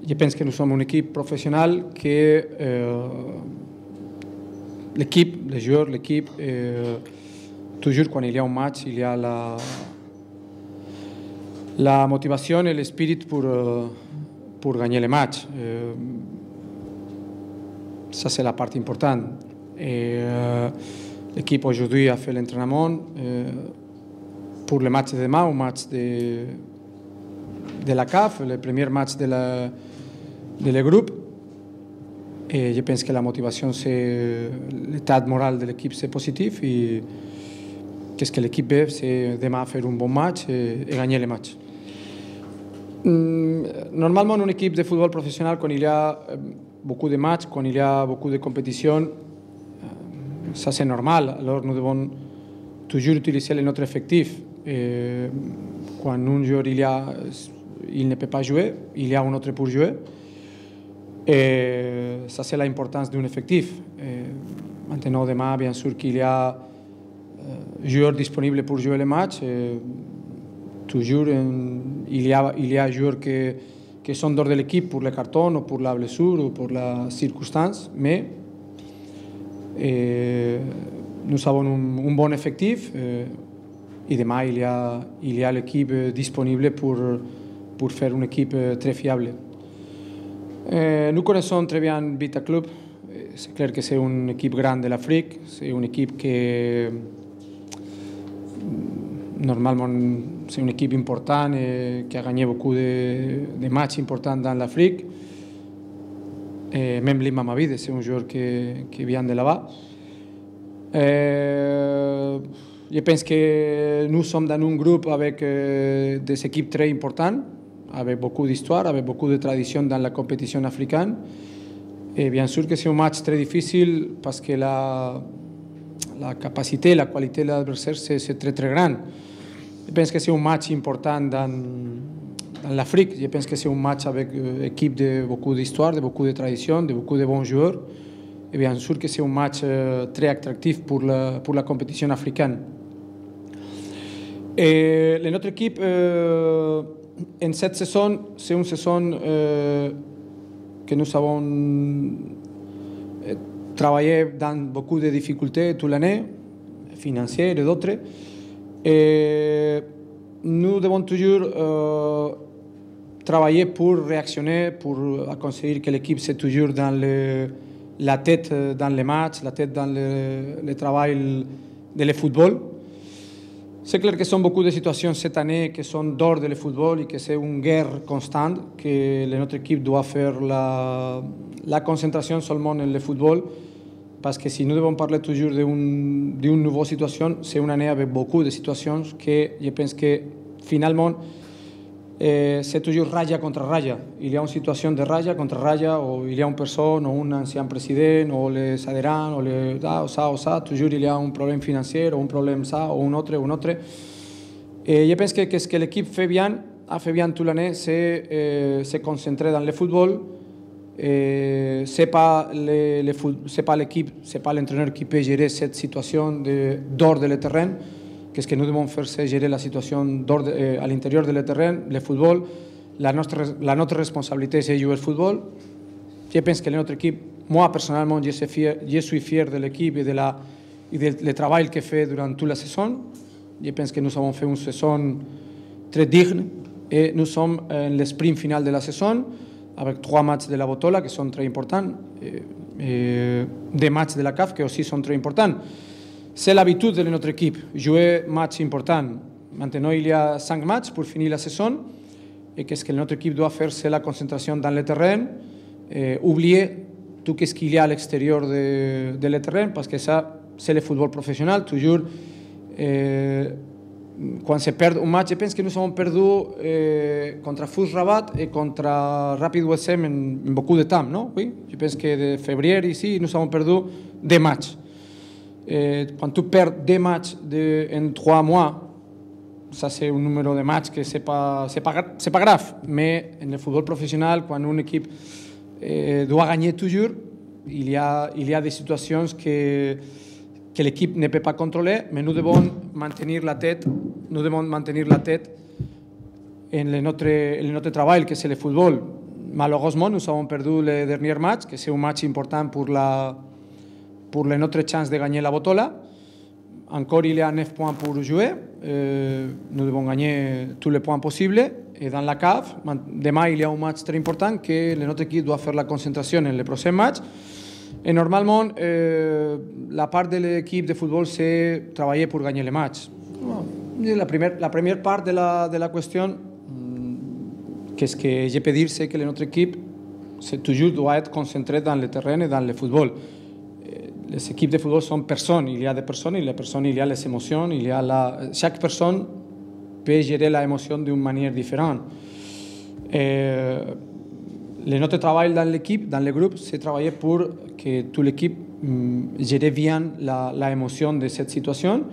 je pense que nous sommes une équipe professionnelle que l'équipe, les joueurs, l'équipe, toujours quand il y a un match, il y a la motivation et l'esprit pour gagner le match. Ça, c'est la partie importante. L'équipe aujourd'hui a fait l'entraînement pour le match de demain, un match de la CAF, le premier match de le groupe. Et je pense que la motivation, c'est l'état moral de l'équipe, c'est positif. Et qu'est-ce que l'équipe veut, c'est demain faire un bon match et gagner le match. Normalement, une équipe de football professionnel, quand il y a beaucoup de matchs, quand il y a beaucoup de compétitions, ça c'est normal. Alors nous devons toujours utiliser notre effectif. Et quand un joueur il ne peut pas jouer, il y a un autre pour jouer. Et ça c'est l'importance d'un effectif. Maintenant, demain, bien sûr qu'il y a joueurs disponibles pour jouer le match. Toujours, il y a joueurs qui sont dehors de l'équipe pour le carton ou pour la blessure ou pour la circonstance, mais nous avons un bon effectif et demain il y a l'équipe disponible pour faire une équipe très fiable. Nous connaissons très bien Vita Club. C'est clair que c'est une équipe grande de l'Afrique, c'est une équipe qui normalement c'est une équipe importante et qui a gagné beaucoup de matchs importants dans l'Afrique. Même Lima Mavide, c'est un joueur qui vient de là-bas. Je pense que nous sommes dans un groupe avec des équipes très importantes, avec beaucoup d'histoire, avec beaucoup de tradition dans la compétition africaine. Et bien sûr que c'est un match très difficile parce que la capacité, la qualité de l'adversaire, c'est très très grande. Je pense que c'est un match important dans l'Afrique. Je pense que c'est un match avec une équipe de beaucoup d'histoire, de beaucoup de tradition, de beaucoup de bons joueurs. Et bien sûr que c'est un match très attractif pour la compétition africaine. Et notre équipe, en cette saison, c'est une saison que nous avons travaillé dans beaucoup de difficultés toute l'année, financières et d'autres. Et nous devons toujours travailler pour réactionner, pour conseguir que l'équipe soit toujours dans la tête dans les matchs, la tête dans le travail de football. C'est clair que ce sont beaucoup de situations cette année qui sont dehors du football et que c'est une guerre constante, que notre équipe doit faire la concentration seulement dans le football. Parce que si nous devons parler toujours d'une nouvelle situation, c'est une année avec beaucoup de situations que je pense que finalement c'est toujours raya contre raya. Il y a une situation de raya contre raya, ou il y a une personne, ou un ancien président, ou les adhérents, ou ça, toujours il y a un problème financier, ou un problème ça, ou un autre. Et je pense que ce que l'équipe a fait bien toute l'année, c'est se concentrer dans le football. C'est pas l'équipe, c'est pas l'entraîneur qui peut gérer cette situation dehors du terrain. Qu'est-ce que nous devons faire, c'est gérer la situation à l'intérieur du terrain, le football. La notre responsabilité, c'est jouer au football. Je pense que notre équipe, moi personnellement, je suis fier de l'équipe et du travail qu'elle fait durant toute la saison. Je pense que nous avons fait une saison très digne et nous sommes en l'esprit final de la saison, avec 3 matchs de la Botola qui sont très importants, et des matchs de la CAF qui aussi sont très importants. C'est l'habitude de notre équipe, jouer matchs importants. Maintenant, il y a 5 matchs pour finir la saison, et qu'est-ce que notre équipe doit faire, c'est la concentration dans le terrain, oublier tout ce qu'il y a à l'extérieur de le terrain, parce que ça, c'est le football professionnel, toujours. Quand se perd un match, je pense que nous avons perdu contre FUS Rabat et contre Rapid Wissem en beaucoup de temps, non? Oui, je pense que de février ici, nous avons perdu 2 matchs. Quand tu perds 2 matchs en 3 mois, ça c'est un numéro de matchs que c'est pas grave. Mais en le football professionnel, quand une équipe doit gagner toujours, il y a des situations que l'équipe ne peut pas contrôler, mais nous devons maintenir la tête en notre travail, que c'est le football. malheureusement, nous avons perdu le dernier match, que c'est un match important pour notre chance de gagner la Botola. Encore, il y a 9 points pour jouer. Nous devons gagner tous les points possibles. Et dans la CAF, demain, il y a un match très important que notre équipe doit faire la concentration en le prochain match. Et normalement, la part de l'équipe de football, c'est travailler pour gagner le match. La première part de la question, qu'est-ce que je peux dire, c'est que notre équipe toujours doit être concentrée dans le terrain et dans le football. Les équipes de football sont personnes. Il y a des personnes, il y a les émotions, chaque personne peut gérer l'émotion d'une manière différente. Notre travail dans l'équipe, dans le groupe, c'est travailler pour que toute l'équipe gère bien l'émotion de cette situation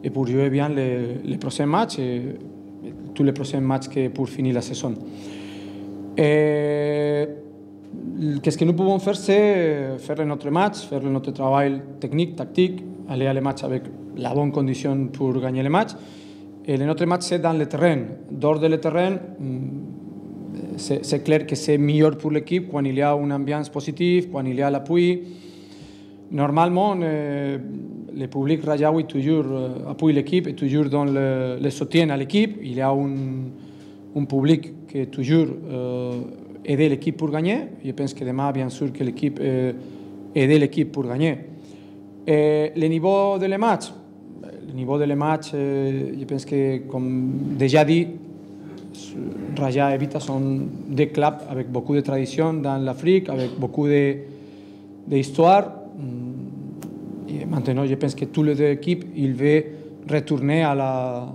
et pour jouer bien les prochains matchs et tous les prochains matchs pour finir la saison. Qu'est-ce que nous pouvons faire, c'est faire notre match, faire notre travail technique, tactique, aller à les matchs avec la bonne condition pour gagner les matchs. Et notre match, c'est dans le terrain. Dehors de le terrain, c'est clair que c'est meilleur pour l'équipe quand il y a une ambiance positive, quand il y a l'appui. Normalement, le public rajaoui toujours appuie l'équipe et toujours donne le soutien à l'équipe. Il y a un public qui toujours aide l'équipe pour gagner. Je pense que demain, bien sûr, que l'équipe aide l'équipe pour gagner. Et le niveau de les matchs, je pense que, comme déjà dit, Raja et Vita sont des clubs avec beaucoup de tradition dans l'Afrique, avec beaucoup d'histoire. Et maintenant, je pense que toutes les deux équipes, ils veulent retourner à la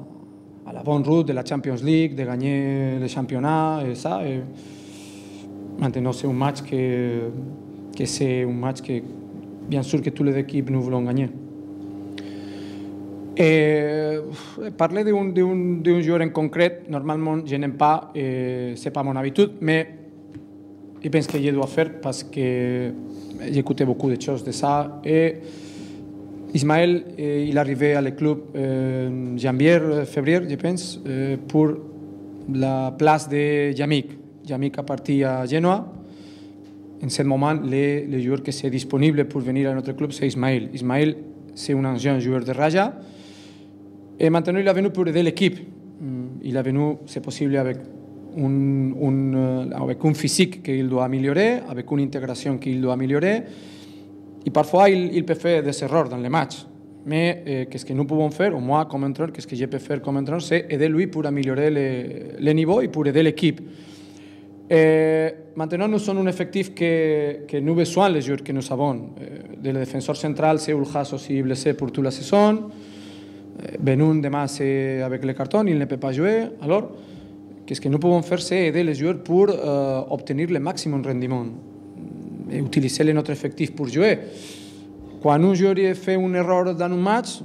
bonne route de la Champions League, de gagner le championnat et ça. Et maintenant, c'est un match que bien sûr que toutes les équipes nous voulons gagner. Et parler d'un joueur en concret, normalement, je n'aime pas, ce n'est pas mon habitude, mais je pense que je dois faire parce que j'écoutais beaucoup de choses de ça. Et Ismaël, il est arrivé à le club en janvier, février, je pense, pour la place de Yamik. Yamik a parti à Genoa. En ce moment, le joueur qui est disponible pour venir à notre club, c'est Ismaël. Ismaël, c'est un ancien joueur de Raja. Et maintenant, il est venu pour aider l'équipe. Il est venu, c'est possible, avec un physique qu'il doit améliorer, avec une intégration qu'il doit améliorer. Et parfois, il peut faire des erreurs dans les matchs. Mais qu'est-ce que nous pouvons faire, ou moi, comme entraîneur, qu'est-ce que je peux faire comme entraîneur, c'est aider lui pour améliorer le niveau et pour aider l'équipe. Maintenant, nous sommes un effectif que nous avons besoin les joueurs que nous avons. Le défenseur central, c'est Ulhas aussi blessé pour toute la saison. Benoun, demain, c'est avec le carton, il ne peut pas jouer. Alors, qu'est-ce que nous pouvons faire, c'est aider les joueurs pour obtenir le maximum rendement et utiliser notre effectif pour jouer. Quand un joueur fait une erreur dans un match,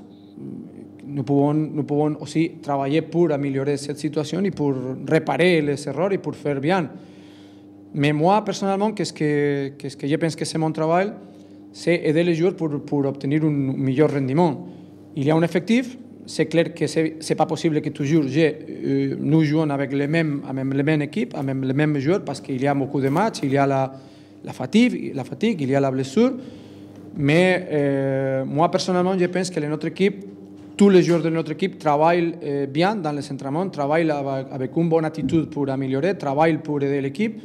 nous pouvons aussi travailler pour améliorer cette situation et pour réparer les erreurs et pour faire bien. Mais moi, personnellement, qu'est-ce que je pense que c'est mon travail, c'est aider les joueurs pour obtenir un meilleur rendement. Il y a un effectif, c'est clair que ce n'est pas possible que toujours nous jouons avec les mêmes équipes, avec les mêmes joueurs, parce qu'il y a beaucoup de matchs, il y a la fatigue, il y a la blessure. Mais moi, personnellement, je pense que notre équipe, tous les joueurs de notre équipe travaillent bien dans les entraînements, travaillent avec une bonne attitude pour améliorer, travaillent pour aider l'équipe.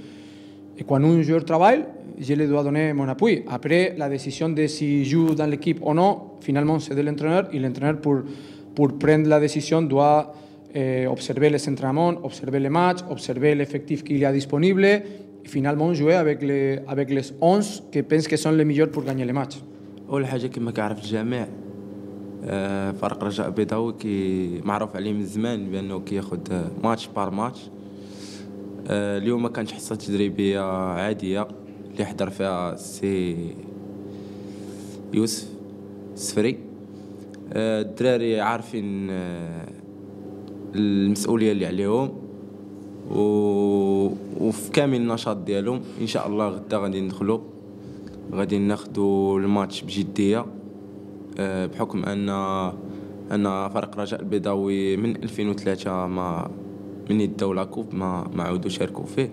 Et quand un joueur travaille, je lui dois donner mon appui. Après, la décision de s'il joue dans l'équipe ou non, finalement, c'est de l'entraîneur. Et l'entraîneur, pour prendre la décision, doit observer les entraînements, observer les matchs, observer l'effectif qu'il y a disponible et finalement jouer avec les 11 qui pensent que sont les meilleurs pour gagner les matchs. أول حاجة كما كيعرف الجميع فريق رجاء البيضاوي كي معروف عليه من زمان بأنه كياخد ماتش بار ماتش. اليوم ما كانش حصة تدريبية عادية اللي حضر فيها سي يوسف السفري. الدراري عارفين المسؤولية اللي عليهم وفي كامل النشاط ديالهم. ان شاء الله غدا غادي ندخلوا غادي ناخذوا الماتش بجديه بحكم ان فريق رجاء البيضاوي من 2003 ما من يداو لاكوب ما عاودوا شاركوا فيه.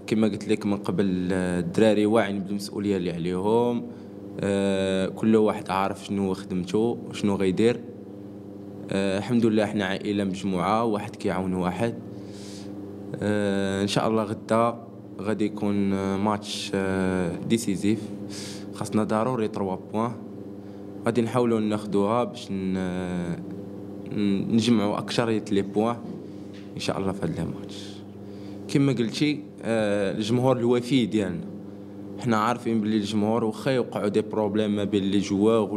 كما قلت لك من قبل، الدراري واعيين بالمسؤوليه اللي عليهم. كل واحد عارف شنو خدمته وشنو غيدير. الحمد لله احنا عائله مجموعه، واحد كيعاون واحد. ان شاء الله غدا غادي يكون ماتش ديسيزيف، خاصنا ضروري 3 بوين. غادي نحاولوا ناخذوها باش نجمعوا اكثريه لي بوين ان شاء الله في هذا الماتش. كما قلتي الجمهور الوفي ديالنا، حنا عارفين بلي الجمهور واخا يوقعوا دي بروبليم ما بين لي جوار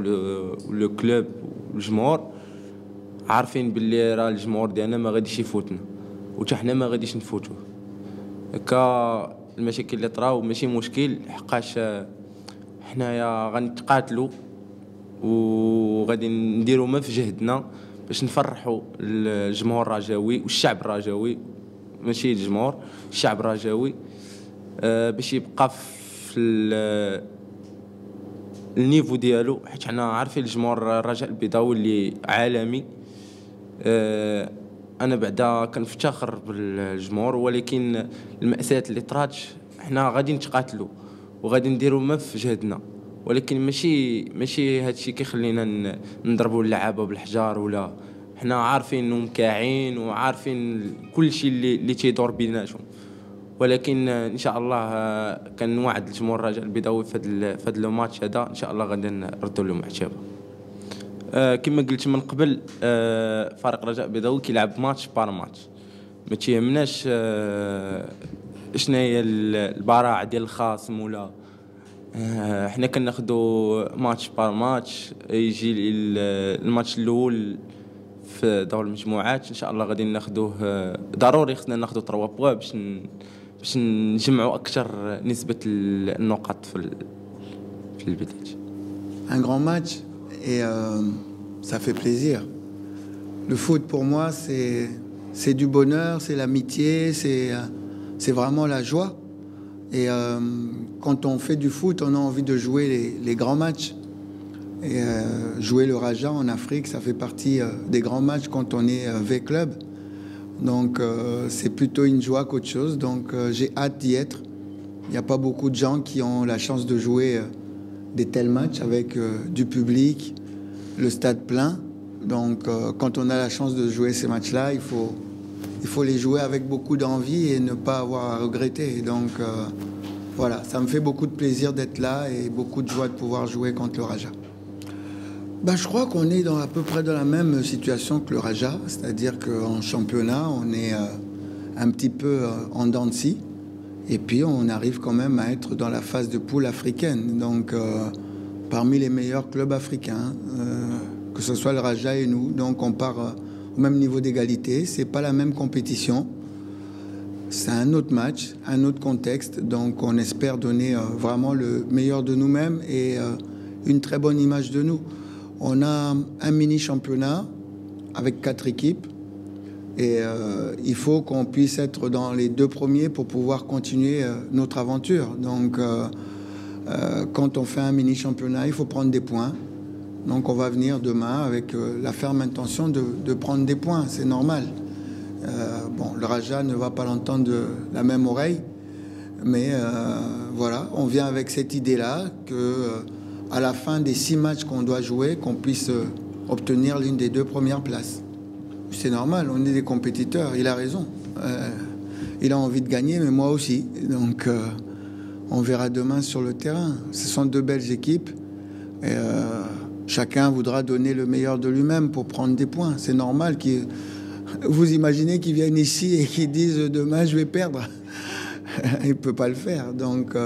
ولو كلوب والجمهور، عارفين بلي راه الجمهور ديالنا ما غاديش يفوتنا وتا حنا ما غاديش نفوتوه. هكا المشاكل اللي طراو ماشي مشكل، حقاش حنايا غنتقاتلوا وغادي نديروا ما في جهدنا باش نفرحوا الجمهور الرجاوي والشعب الرجاوي، ماشي الجمهور، الشعب الرجاوي، باش يبقى في النيفو ديالو، حيت حنا عارفين الجمهور الرجاء البيضاوي اللي عالمي. انا بعدا كنفتخر بالجمهور، ولكن المأساة اللي طرات حنا غادي نتقاتلوا وغادي نديروا ما في جهدنا، ولكن ماشي هادشي كيخلينا نضربوا اللعابه بالحجار. ولا حنا عارفين انهم كاعين وعارفين كل شيء اللي تيدور بيناتهم، ولكن ان شاء الله كنوعد الجمهور الرجاء البيضاوي في هذا الماتش هذا ان شاء الله غادي نردوا لهم عتابه. كما قلت من قبل، فريق رجاء البيضاوي كيلعب ماتش بار ماتش، ما تيهمناش شنو هي البراعه ديال الخصم، ولا حنا كناخذوا ماتش بار ماتش. يجي الماتش الاول في دور المجموعات ان شاء الله غادي ناخذوه، ضروري خصنا ناخذوا 3 بوا باش نجمعوا اكثر نسبه النقاط في البدايه. Un grand match et ça fait plaisir. Le foot pour moi c'est du bonheur, c'est l'amitié, c'est vraiment la joie. Et quand on fait du foot, on a envie de jouer les grands matchs. Et jouer le Raja en Afrique, ça fait partie des grands matchs quand on est V-Club. Donc c'est plutôt une joie qu'autre chose. Donc j'ai hâte d'y être. Il n'y a pas beaucoup de gens qui ont la chance de jouer des tels matchs avec du public, le stade plein. Donc quand on a la chance de jouer ces matchs-là, il faut les jouer avec beaucoup d'envie et ne pas avoir à regretter. Donc voilà, ça me fait beaucoup de plaisir d'être là et beaucoup de joie de pouvoir jouer contre le Raja. Je crois qu'on est à peu près dans la même situation que le Raja, c'est-à-dire qu'en championnat, on est un petit peu en dents de scie, et puis on arrive quand même à être dans la phase de poule africaine, donc parmi les meilleurs clubs africains, que ce soit le Raja et nous, donc on part au même niveau d'égalité. C'est pas la même compétition, c'est un autre match, un autre contexte, donc on espère donner vraiment le meilleur de nous-mêmes et une très bonne image de nous. On a un mini-championnat avec 4 équipes et il faut qu'on puisse être dans les 2 premiers pour pouvoir continuer notre aventure. Donc quand on fait un mini-championnat, il faut prendre des points. Donc on va venir demain avec la ferme intention de prendre des points, c'est normal. Bon, le Raja ne va pas l'entendre de la même oreille, mais voilà, on vient avec cette idée-là que à la fin des 6 matchs qu'on doit jouer, qu'on puisse obtenir l'une des 2 premières places. C'est normal, on est des compétiteurs, il a raison. Il a envie de gagner, mais moi aussi. Donc on verra demain sur le terrain. Ce sont 2 belles équipes et chacun voudra donner le meilleur de lui-même pour prendre des points. C'est normal. Vous imaginez qu'ils viennent ici et qu'ils disent demain je vais perdre. Il ne peut pas le faire. Donc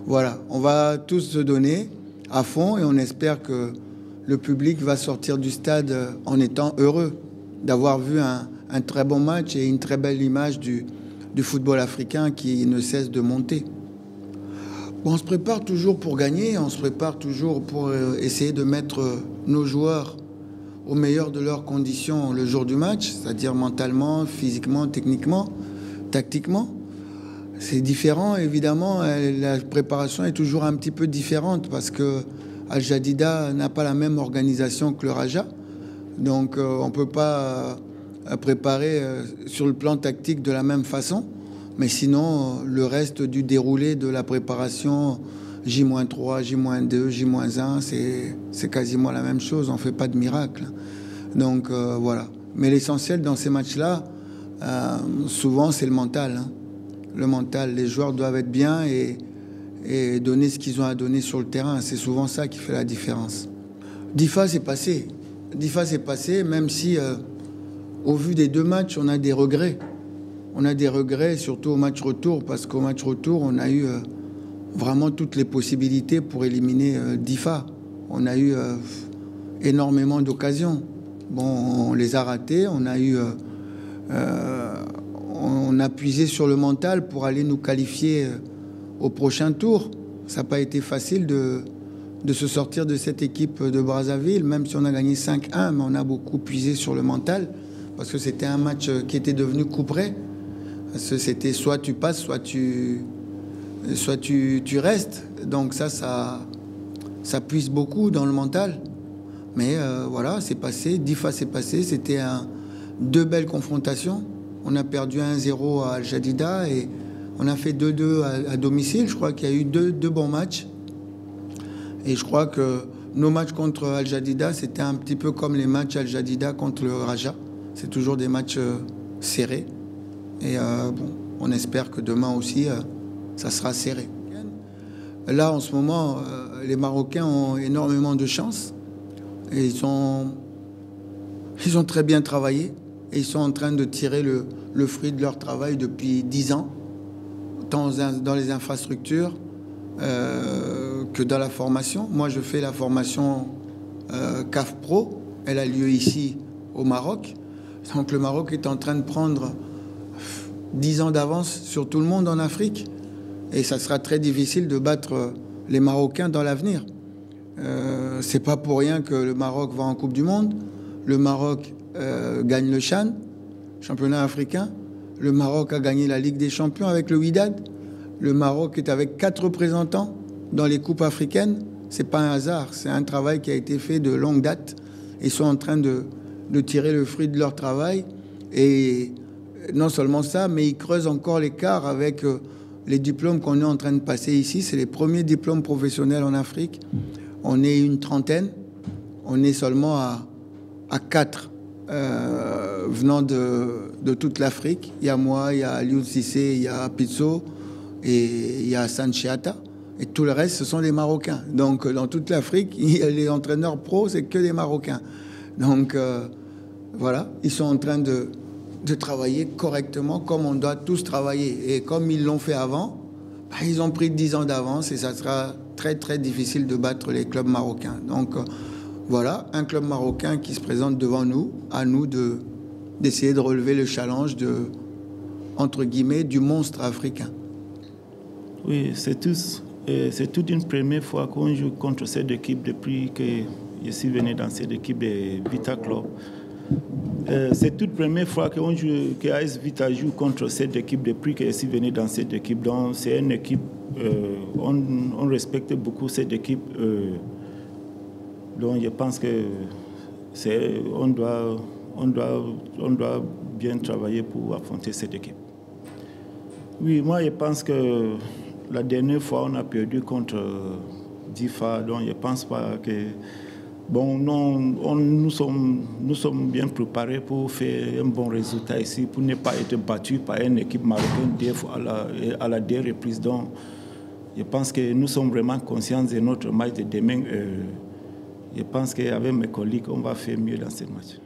voilà, on va tous se donner à fond et on espère que le public va sortir du stade en étant heureux d'avoir vu un très bon match et une très belle image du football africain qui ne cesse de monter. Bon, on se prépare toujours pour gagner, on se prépare toujours pour essayer de mettre nos joueurs au meilleur de leurs conditions le jour du match, c'est-à-dire mentalement, physiquement, techniquement, tactiquement. C'est différent, évidemment, la préparation est toujours un petit peu différente parce que Al Jadida n'a pas la même organisation que le Raja. Donc on ne peut pas préparer sur le plan tactique de la même façon. Mais sinon, le reste du déroulé de la préparation, J-3, J-2, J-1, c'est quasiment la même chose. On ne fait pas de miracle. Donc voilà. Mais l'essentiel dans ces matchs-là, souvent, c'est le mental. Hein. Le mental, les joueurs doivent être bien et donner ce qu'ils ont à donner sur le terrain. C'est souvent ça qui fait la différence. Difa, c'est passé. Difa, c'est passé, même si, au vu des 2 matchs, on a des regrets. On a des regrets, surtout au match retour, parce qu'au match retour, on a eu vraiment toutes les possibilités pour éliminer Difa. On a eu énormément d'occasions. Bon, on les a ratées. On a puisé sur le mental pour aller nous qualifier au prochain tour. Ça n'a pas été facile de se sortir de cette équipe de Brazzaville, même si on a gagné 5-1, mais on a beaucoup puisé sur le mental, parce que c'était un match qui était devenu couperé. Parce que c'était soit tu passes, soit tu restes. Donc ça puise beaucoup dans le mental. Mais voilà, c'est passé. Difa, c'est passé. C'était 2 belles confrontations. On a perdu 1-0 à Al Jadida et on a fait 2-2 à domicile. Je crois qu'il y a eu deux bons matchs. Et je crois que nos matchs contre Al Jadida, c'était un petit peu comme les matchs Al Jadida contre le Raja. C'est toujours des matchs serrés. Et bon, on espère que demain aussi, ça sera serré. Là, en ce moment, les Marocains ont énormément de chance. Et ils ont très bien travaillé. Et ils sont en train de tirer le fruit de leur travail depuis 10 ans, tant dans les infrastructures que dans la formation. Moi, je fais la formation CAF Pro. Elle a lieu ici, au Maroc. Donc le Maroc est en train de prendre 10 ans d'avance sur tout le monde en Afrique. Et ça sera très difficile de battre les Marocains dans l'avenir. C'est pas pour rien que le Maroc va en Coupe du Monde. Le Maroc gagne le CHAN, championnat africain. Le Maroc a gagné la Ligue des Champions avec le Wydad. Le Maroc est avec 4 représentants dans les coupes africaines. C'est pas un hasard, c'est un travail qui a été fait de longue date. Ils sont en train de tirer le fruit de leur travail. Et non seulement ça, mais ils creusent encore l'écart avec les diplômes qu'on est en train de passer ici. C'est les premiers diplômes professionnels en Afrique. On est une trentaine. On est seulement à 4 venant de toute l'Afrique. Il y a moi, il y a Aliou Cissé, il y a Pizzo et il y a Hassan Chiata. Et tout le reste, ce sont des Marocains. Donc, dans toute l'Afrique, les entraîneurs pros, c'est que des Marocains. Donc, voilà, ils sont en train de travailler correctement comme on doit tous travailler. Et comme ils l'ont fait avant, bah, ils ont pris 10 ans d'avance et ça sera très, très difficile de battre les clubs marocains. Donc, voilà, un club marocain qui se présente devant nous, à nous d'essayer de relever le challenge entre guillemets, du monstre africain. Oui, c'est toute une première fois qu'on joue contre cette équipe depuis que je suis venu dans cette équipe de Vita Club. C'est toute première fois que AS Vita joue contre cette équipe depuis que je suis venu dans cette équipe. Donc c'est une équipe, on respecte beaucoup cette équipe. Donc je pense que on doit bien travailler pour affronter cette équipe. Oui, moi je pense que la dernière fois on a perdu contre Difa, donc je ne pense pas que... Bon, nous sommes bien préparés pour faire un bon résultat ici, pour ne pas être battus par une équipe marocaine à la 2 reprises. Donc, je pense que nous sommes vraiment conscients de notre match de demain. Je pense qu'avec mes collègues, on va faire mieux dans ce match.